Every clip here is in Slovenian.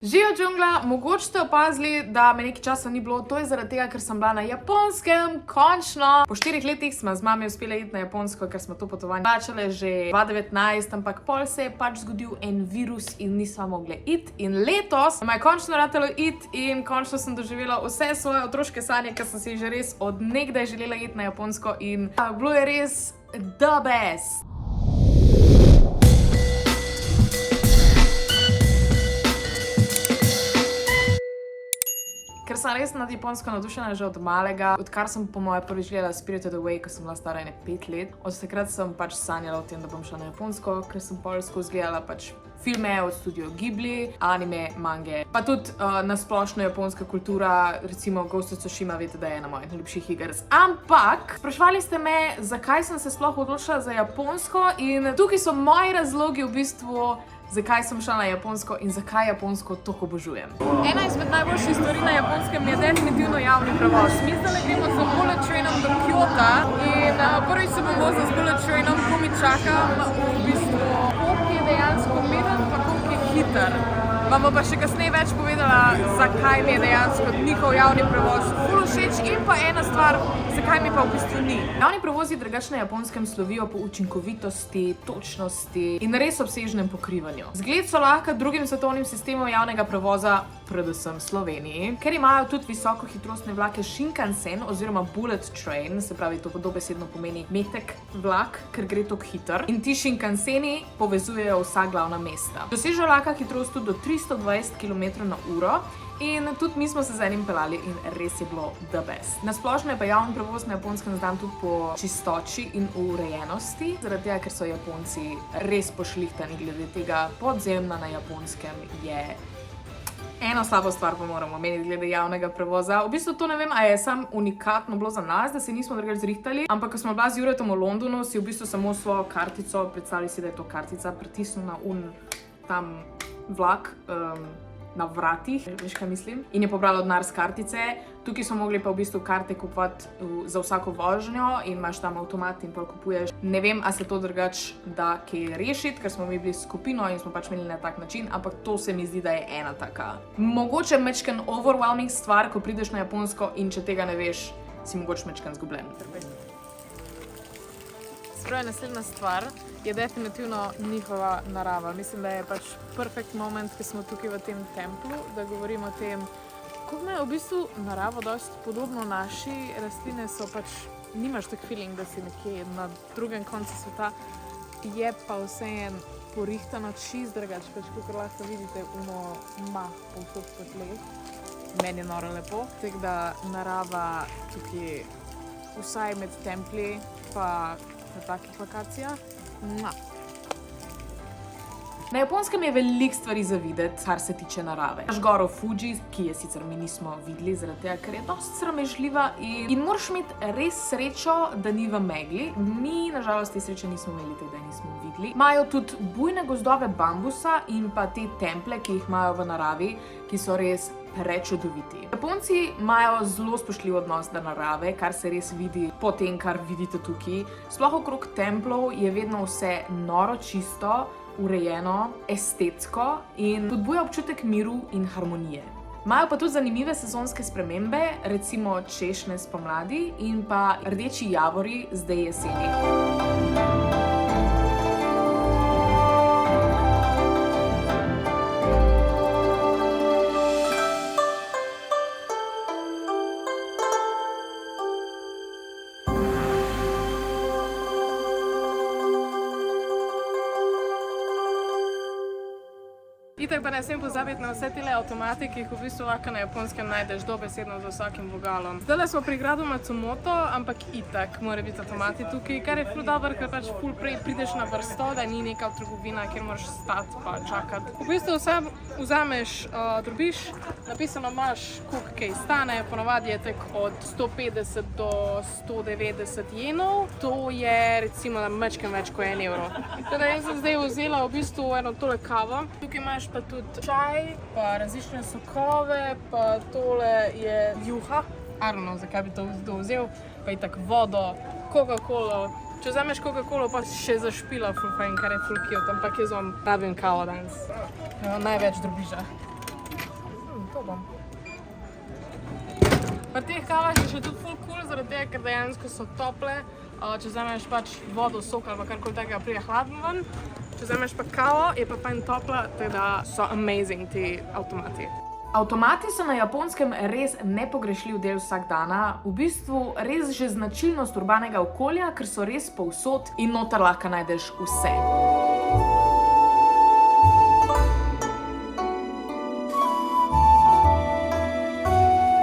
Živijo džungla, mogoče ste opazili, da me nekaj časa ni bilo, to je zaradi tega, ker sem bila na Japonskem, končno. Po 4 letih smo z mami uspeli iti na Japonsko, ker smo to potovanje začeli že 2019, ampak pol se je pač zgodil en virus in nismo mogli iti. In letos me je končno ratalo iti in končno sem doživela vse svoje otroške sanje, ker sem si že res od nekdaj želela iti na Japonsko in bilo je res the best. Ker sem res nad Japonsko navdušena že od malega, odkar sem po moje prvič gledala Spirited Away, ko sem bila stara 5 let. Od takrat sem pač sanjala o tem, da bom šla na Japonsko, ker sem pol skozi gledala pač filme od Studio Ghibli, anime, mange, pa tudi nasplošno japonska kultura, recimo Ghost of Tsushima, veste, da je ena mojih najljubših iger. Ampak sprašvali ste me, zakaj sem se sploh odločila za Japonsko in tukaj so moji razlogi v bistvu, zakaj sem šla na Japonsko in zakaj Japonsko toliko obožujem. Ena izmed najboljših stvari na Japonskem je definitivno javni prevoz. Mi zdaj gremo z bullet trainom do Kyota in prvič se bom vozila z bullet trainom, ko mi čakam v bistvu, koliko je dejansko miren, pa koliko je hiter. Vam bom pa še kasneje več povedala, zakaj mi je dejansko njihov javni prevoz ful všeč in pa ena stvar, zakaj mi pa v bistvu ni. Javni prevozi drugače na Japonskem slovijo po učinkovitosti, točnosti in res obsežnem pokrivanju. Zgled so lahko drugim svetovnim sistemom javnega prevoza, predvsem Sloveniji, ker imajo tudi visokohitrostne vlake Shinkansen oziroma bullet train, se pravi to dobesedno pomeni metek vlak, ker gre toliko hiter. In ti Shinkanseni povezujejo vsa glavna mesta. Dosežejo lahko hitrost tudi do 320 km/h. In tudi mi smo se z enim pelali in res je bilo the best. Nasplošno je pa javni prevoz na Japonskem znan tudi po čistoči in urejenosti, zaradi tega, ker so Japonci res pošlihtani glede tega. Podzemna na Japonskem je eno slabo stvar, pa moramo omeniti glede javnega prevoza. V bistvu to ne vem, a je sam unikatno bilo za nas, da se nismo drugače zrihtali, ampak ko smo bila z Juretom v Londonu, si v bistvu samo svojo kartico, predstavljali si, da je to kartica, pritisnil na tam vlak, na vratih, veš kaj mislim, in je pobrala denar s kartice. Tukaj smo mogli pa v bistvu karte kupovati za vsako vožnjo in imaš tam avtomat in pa kupuješ. Ne vem, a se to drugače da kaj rešiti, ker smo mi bili skupino in smo pač imeli na tak način, ampak to se mi zdi, da je ena taka. Mogoče mečken overwhelming stvar, ko prideš na Japonsko in če tega ne veš, si mogoče mečken zgubljen. Spravi, naslednja stvar je definitivno njihova narava. Mislim, da je pač perfect moment, ki smo tukaj v tem templu, da govorimo o tem, kako ima v bistvu naravo dosti podobno naši. Rastline so pač, nimaš tak feeling, da si nekje na drugem koncu sveta, je pa vseeno porihtano čist drugače, pač kakor lahko vidite, povsod po tleh. Meni je noro lepo. Tako da narava tukaj, vsaj med templi, pa na takih lokacijah. Na Japonskem je veliko stvari za videti, kar se tiče narave. Imaš goro Fuji, ki je sicer mi nismo videli, zaradi tega, ker je dosti sramežljiva in moraš imeti res srečo, da ni v megli. Mi, nažalost, te sreče nismo imeli, tako da nismo videli. Imajo tudi bujne gozdove bambusa in pa te temple, ki jih imajo v naravi, ki so res prečudoviti. Japonci imajo zelo spoštljiv odnos do narave, kar se res vidi po tem, kar vidite tukaj. Sploh okrog templov je vedno vse noro čisto, urejeno, estetsko in podbuja občutek miru in harmonije. Imajo pa tudi zanimive sezonske spremembe, recimo češnje spomladi in pa rdeči javori zdaj jeseni. Itak pa ne smem pozabiti na vse tele avtomate, ki jih v bistvu lahko na Japonskem najdeš dobesedno z vsakim vogalom. Zdajle smo pri gradu Matsumoto, ampak itak mora biti avtomati tukaj, kar je ful dobro, ker pač ful prej prideš na vrsto, da ni neka trgovina, kjer moraš stati pa čakati. V bistvu sam vzameš drobiž, napisano imaš, koliko kaj stane, ponovadi je tek od 150 do 190 jenov, to je recimo mečken več kot 1 evro. Teda jaz sem zdaj vzela v bistvu eno tole kavo, tukaj imaš pa tudi čaj, pa različne sokove, pa tole je juha. I don't know, zakaj bi to vzel, pa itak vodo, Coca-Colo. Če vzameš Coca-Colo, pa še zašpila ful fajn, kar je ful cute, ampak jaz vam rabim kavo danes. Največ drobiža. To bom. Pa teh kavah je še tudi ful cool, zaradi tega, ker dejansko so tople. Če vzameš pač vodo, sok ali karkoli takega, pride hladno ven. Če vzameš pa kavo, je pa fajn topla, teda so amazing ti avtomati. Avtomati so na Japonskem res nepogrešljiv del vsakdana, v bistvu res že značilnost urbanega okolja, ker so res povsod in noter lahko najdeš vse.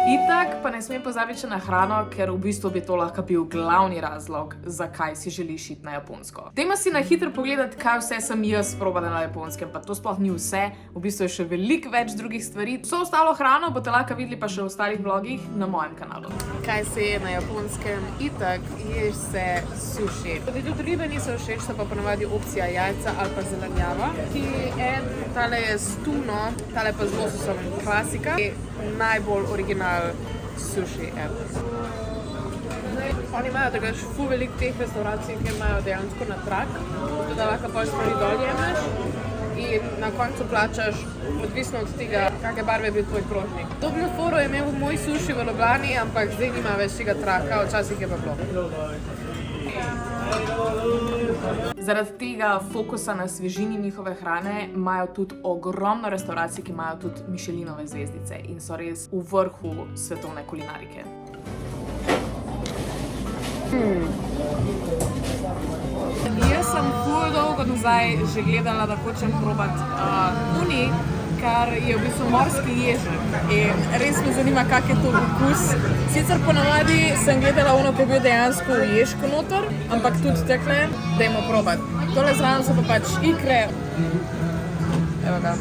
Itak pa ne smem pozabiti še na hrano, ker v bistvu bi to lahko bil glavni razlog, zakaj si želiš iti na Japonsko. Dajmo si na hitro pogledati, kaj vse sem jaz probala na Japonskem, pa to sploh ni vse, v bistvu je še veliko več drugih stvari. Vso ostalo hrano boste lahko videli pa še v ostalih vlogih na mojem kanalu. Kaj se je na Japonskem? Itak ješ se sushi. Tudi ribe niso všeč, so pa ponavadi opcija jajca ali pa zelenjava. Tale je s tuno, tale pa z lososom, klasika. Najbolj original sushi ever. Oni imajo takrat ful veliko teh restauracij, ki imajo dejansko na trak, da lahko pa stvari dol jemeš in na koncu plačaš odvisno od tega, kakšne barve je bil tvoj krožnik. Podobno foro je imel moj sushi v Ljubljani, ampak zdaj nima več tega traka, včasih je pa bilo. Zaradi tega fokusa na svežini njihove hrane imajo tudi ogromno restauracij, ki imajo tudi Michelinove zvezdice in so res v vrhu svetovne kulinarike. Jaz sem ful dolgo nazaj že gledala, da hočem probati kar je v bistvu morski ježek in res me zanima, kak je to okus. Sicer ponavadi sem gledala ono, ko je bil dejansko v ježku noter, ampak tudi tekle, dajmo probati. Tole zraven so pa pač ikre. Evo ga.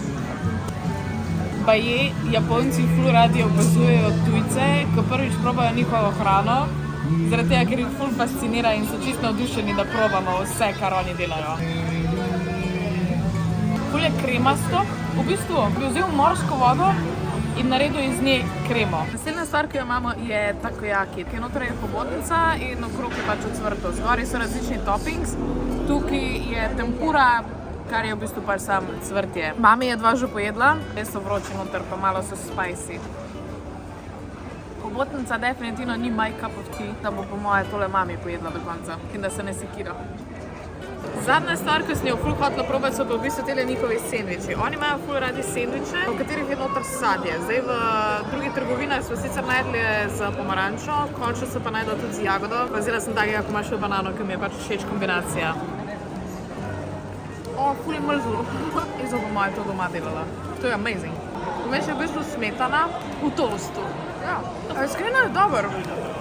Baje, Japonci ful radi opazujejo tujce, ko prvič probajo njihovo hrano, zaradi tega, ker jih ful fascinira in so čisto navdušeni, da probamo vse, kar oni delajo. Ful je kremasto. V bistvu bi vzel morsko vodo in naredil iz nje kremo. Naslednja stvar, ki jo imamo, je takoyaki. Tukaj noter je hobotnica in okrog je pač ocvrto. Zgori so različni toppings. Tukaj je tempura, kar je v bistvu pač sam cvrtje. Mami je 2 že pojedla, res so vroči noter, pa malo so spicy. Hobotnica definitivno ni my cup of tea, da bo po moje tole mami pojedla do konca in da se ne sekira. Zadnja stvar, ko sem jo ful hotela probati, so pa v bistvu tele njihovi sendviči. Oni imajo ful radi sendviče, v katerih je noter sadje. Zdaj v drugih trgovinah smo sicer najdli z pomarančo, končno se pa najdla tudi z jagodo. Pa vzela sem takega, ko imaš v banano, ki mi je pač všeč kombinacija. Ful je mrzlo. In so po moje to doma delala. To je amazing. Vmeš je v bistvu smetana v toastu. Ja, iskreno je dober.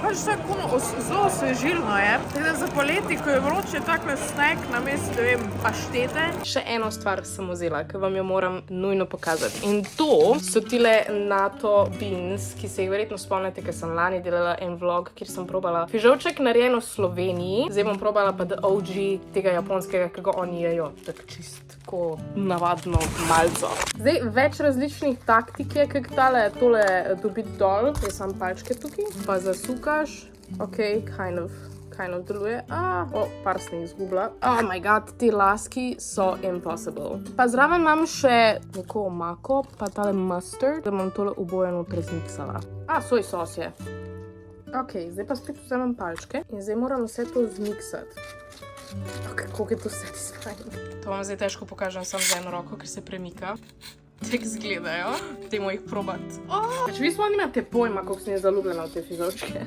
Pač tako zelo osvežilno je. Tako da za poleti, ko je vroče, takle snack namesto, ne vem, paštete. Še eno stvar sem vzela, ki vam jo moram nujno pokazati. In to so tile natto beans, ki se jih verjetno spomnite, ker sem lani delala en vlog, kjer sem probala fižolček narejen v Sloveniji. Zdaj bom probala pa the OG tega japonskega, ki ga oni jejo. Tak čistko navadno malco. Zdaj, več različnih taktik je, kak tale tole dobiti dol. Je sam palčke tukaj, pa zasukaš. Ok, kind of deluje. Par sem jih izgubila. Oh my god, ti laski so impossible. Pa zraven imam še neko omako, pa tale mustard, da bom tole oboje noter zmiksala. Soj sos je. Ok, zdaj pa spet vzamem palčke in zdaj moram vse to zmiksati. Kako je to satisfying. To vam zdaj težko pokažem samo z eno roko, ker se premika. Tek zgledajo, dajmo jih probati. Če vi sploh nimate pojma, koliko sem je zaljubljena v te fižolčke.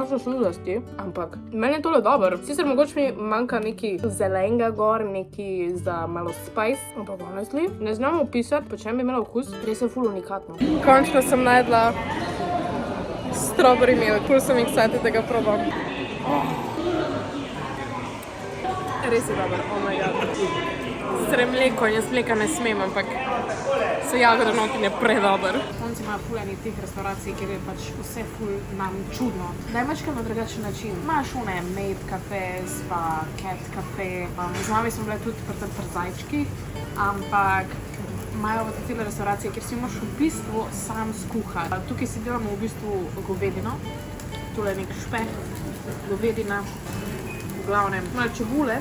So sluzasti, ampak meni je tole dober. Sicer mogoče mi manjka neki zelenega gor, neki za malo spice, ampak honestly, ne znam opisati, po čem bi imela okus, res je ful unikatno. Končno sem najdla strawberry milk, ful sem excited, da ga probam. Res je dober, oh my god. Sicer je mleko in jaz mleka ne smem, ampak so jagodovnok in je predober. Konci imajo ful enih teh restauracij, kjer je pač vse ful nam čudno. Najmačkaj na drugačen način. Imaš one maid cafes, pa cat cafe. Z mami smo bile tudi pri zajčkih, ampak imajo v tele restauracije, kjer si moraš v bistvu sam skuhati. Tukaj si delamo v bistvu govedino. Tule je nek špeh, govedina. V glavnem, malo čebule,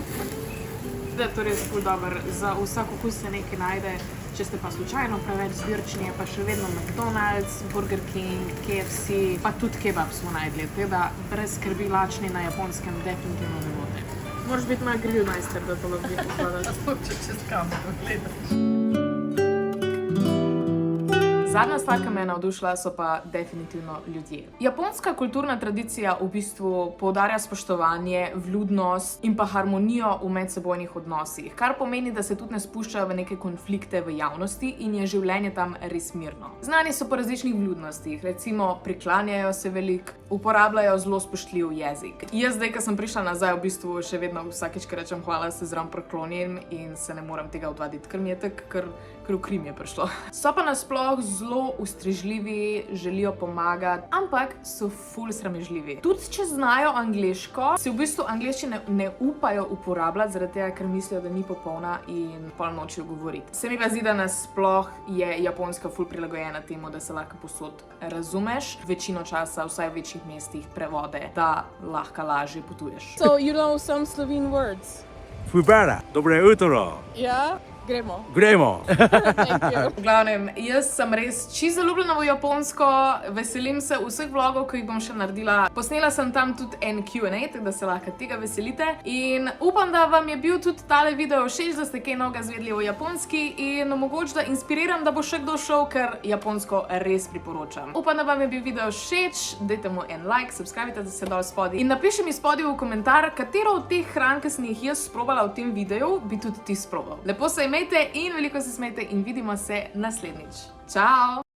da je to res ful dober. Za vsak okus se nekaj najde. Če ste pa slučajno preveč zbirčni, je pa še vedno McDonald's, Burger King, KFC, pa tudi kebab smo najdli. Teda brez skrbi lačni na Japonskem definitivno ne bote. Moraš biti malo grill majster, da to lahko ukladati. Če čez kamero gledaš. Zadnja stvar, ki me je navdušila, so pa definitivno ljudje. Japonska kulturna tradicija v bistvu poudarja spoštovanje, vljudnost in pa harmonijo v medsebojnih odnosih, kar pomeni, da se tudi ne spuščajo v neke konflikte v javnosti in je življenje tam res mirno. Znani so po različnih vljudnostih, recimo priklanjajo se veliko, uporabljajo zelo spoštljiv jezik. Jaz zdaj, ko sem prišla nazaj, v bistvu še vedno vsakič, ko rečem hvala, se zraven priklonim in se ne morem tega odvaditi, ker mi je tako, ker v Krim je prišlo. So pa nasploh zelo ustrežljivi, želijo pomagati, ampak so ful sramežljivi. Tudi če znajo angleško, se v bistvu angleščine ne upajo uporabljati, zaradi tega, ker mislijo, da ni popolna in pol nočejo govoriti. Se mi pa zdi, da nasploh je Japonska ful prilagojena temu, da se lahko povsod razumeš. Večino časa, vsaj v večjih mestih, prevode, da lahko lažje potuješ. So you know some Slovene words? Fubara, dobre jutro, Yeah? Gremo. gremo. Thank you. V glavnem, jaz sem res čisto zaljubljena v Japonsko, veselim se vseh vlogov, ki jih bom še naredila. Posnela sem tam tudi en Q&A, tako da se lahko tega veselite. In upam, da vam je bil tudi tale video všeč, da ste kaj novega zvedeli o Japonski in mogoče da inspiriram, da bo še kdo šel, ker Japonsko res priporočam. Upam, da vam je bil video všeč, dajte mu en like, subscribite se dol spodaj in napiši mi spodaj v komentar, katero od teh hran, ki sem jih jaz sprobala v tem videu, bi tudi ti sprobal. Lepo se imejte in veliko se smejte in vidimo se naslednjič. Čau!